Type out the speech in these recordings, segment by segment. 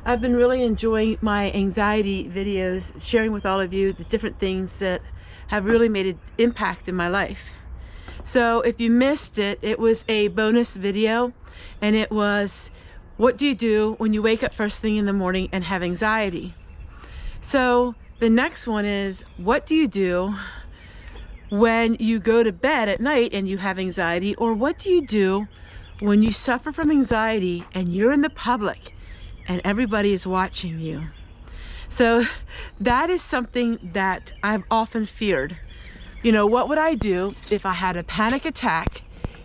I've been really enjoying my anxiety videos, sharing with all of you the different things that have really made an impact in my life. So if you missed it, it was a bonus video, and it was, what do you do when you wake up first thing in the morning and have anxiety? So the next one is, what do you do when you go to bed at night and you have anxiety? Or what do you do when you suffer from anxiety and you're in the public and everybody is watching you? So that is something that I've often feared. You know, what would I do if I had a panic attack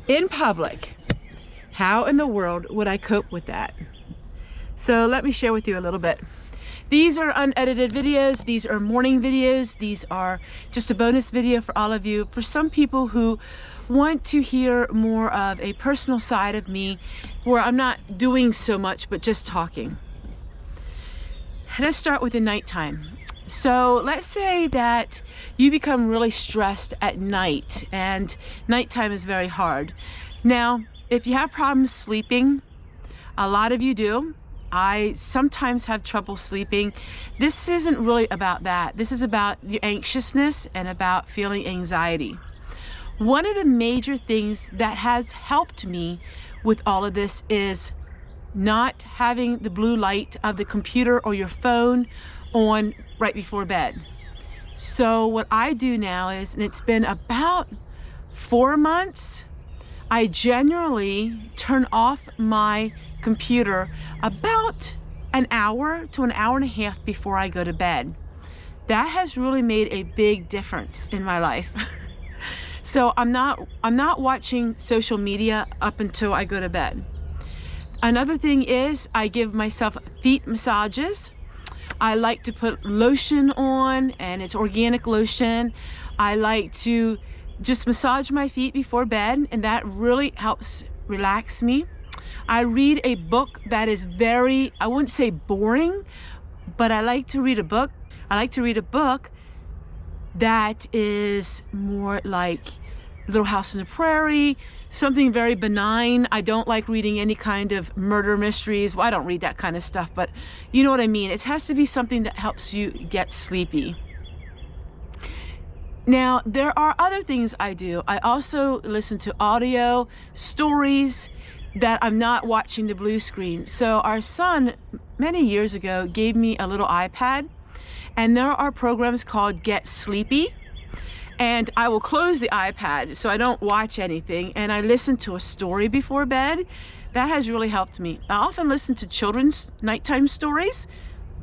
in public? How in the world would I cope with that? So let me share with you a little bit. These are unedited videos. These are morning videos. These are just a bonus video for all of you. For some people who want to hear more of a personal side of me, where I'm not doing so much, but just talking. Let's start with the nighttime. So let's say that you become really stressed at night, and nighttime is very hard. Now, if you have problems sleeping, a lot of you do. I sometimes have trouble sleeping. This isn't really about that. This is about your anxiousness and about feeling anxiety. One of the major things that has helped me with all of this is not having the blue light of the computer or your phone on right before bed. So what I do now is, and it's been about 4 months, I generally turn off my computer about an hour to an hour and a half before I go to bed. That has really made a big difference in my life. So I'm not watching social media up until I go to bed. Another thing is, I give myself feet massages. I like to put lotion on, and it's organic lotion. I like to just massage my feet before bed, and that really helps relax me. I read a book that is very, I wouldn't say boring, but I like to read a book. I like to read a book that is more like Little House on the Prairie, something very benign. I don't like reading any kind of murder mysteries. Well, I don't read that kind of stuff, but you know what I mean. It has to be something that helps you get sleepy. Now, there are other things I do. I also listen to audio, stories that I'm not watching the blue screen. So our son, many years ago, gave me a little iPad, and there are programs called Get Sleepy. And I will close the iPad so I don't watch anything, and I listen to a story before bed. That has really helped me. I often listen to children's nighttime stories.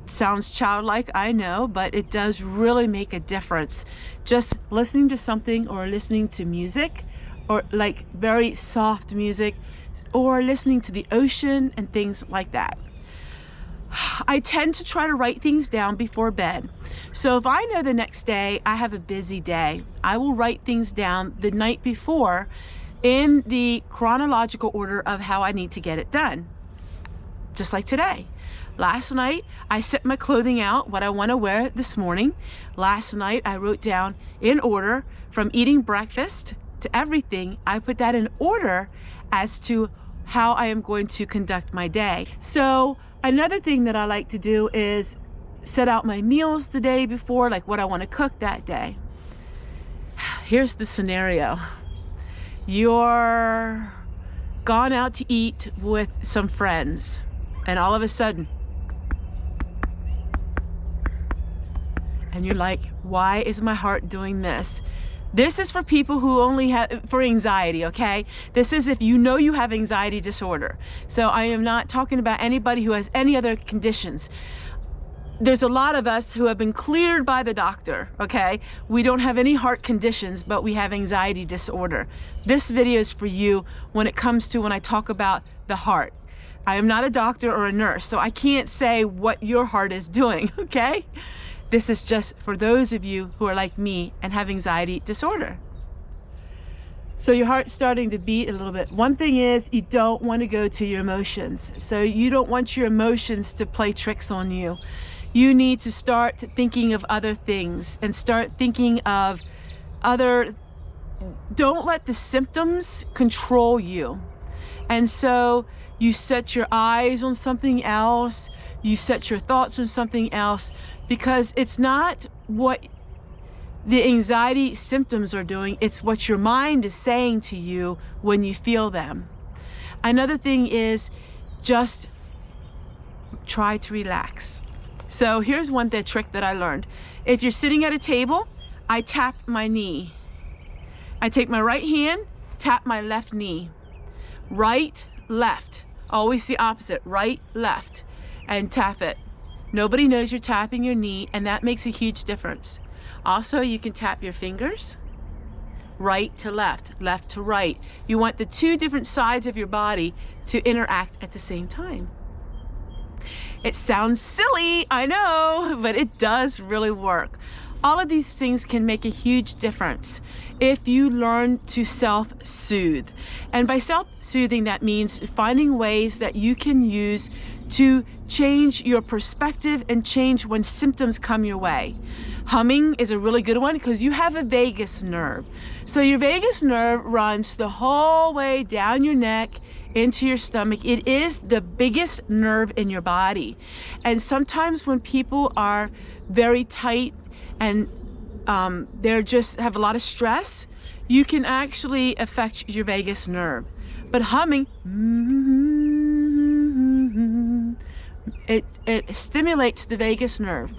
Sounds childlike, I know, but it does really make a difference. Just listening to something, or listening to music, or like very soft music, or listening to the ocean and things like that. I tend to try to write things down before bed. So if I know the next day I have a busy day, I will write things down the night before in the chronological order of how I need to get it done. Just like today. Last night, I set my clothing out, what I want to wear this morning. Last night, I wrote down in order from eating breakfast to everything. I put that in order as to how I am going to conduct my day. So another thing that I like to do is set out my meals the day before, like what I want to cook that day. Here's the scenario. You're gone out to eat with some friends, and all of a sudden, and you're like, why is my heart doing this? This is for people who only have, for anxiety, okay? This is if you know you have anxiety disorder. So I am not talking about anybody who has any other conditions. There's a lot of us who have been cleared by the doctor, okay? We don't have any heart conditions, but we have anxiety disorder. This video is for you when it comes to when I talk about the heart. I am not a doctor or a nurse, so I can't say what your heart is doing, okay? This is just for those of you who are like me and have anxiety disorder. So your heart's starting to beat a little bit. One thing is, you don't want to go to your emotions. So you don't want your emotions to play tricks on you. You need to start thinking of other things and start thinking of other, don't let the symptoms control you. And so you set your eyes on something else, you set your thoughts on something else, because it's not what the anxiety symptoms are doing, it's what your mind is saying to you when you feel them. Another thing is just try to relax. So here's the trick that I learned. If you're sitting at a table, I tap my knee. I take my right hand, tap my left knee. Right, left. Always the opposite, right, left, and tap it. Nobody knows you're tapping your knee, and that makes a huge difference. Also, you can tap your fingers, right to left, left to right. You want the two different sides of your body to interact at the same time. It sounds silly, I know, but it does really work. All of these things can make a huge difference if you learn to self-soothe. And by self-soothing, that means finding ways that you can use to change your perspective and change when symptoms come your way. Humming is a really good one because you have a vagus nerve. So your vagus nerve runs the whole way down your neck into your stomach. It is the biggest nerve in your body. And sometimes when people are very tight and they're just have a lot of stress, you can actually affect your vagus nerve. But humming, it stimulates the vagus nerve.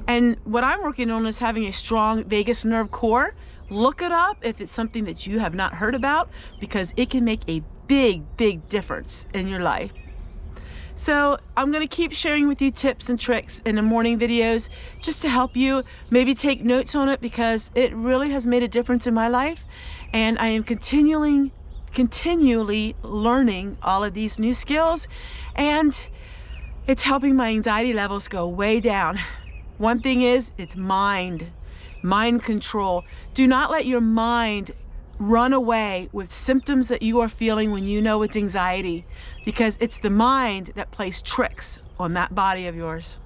And what I'm working on is having a strong vagus nerve core. Look it up if it's something that you have not heard about, because it can make a big difference in your life. So I'm going to keep sharing with you tips and tricks in the morning videos just to help you maybe take notes on it, because it really has made a difference in my life, and I am continually learning all of these new skills, and it's helping my anxiety levels go way down. One thing is, it's mind control. Do not let your mind run away with symptoms that you are feeling when you know it's anxiety, because it's the mind that plays tricks on that body of yours.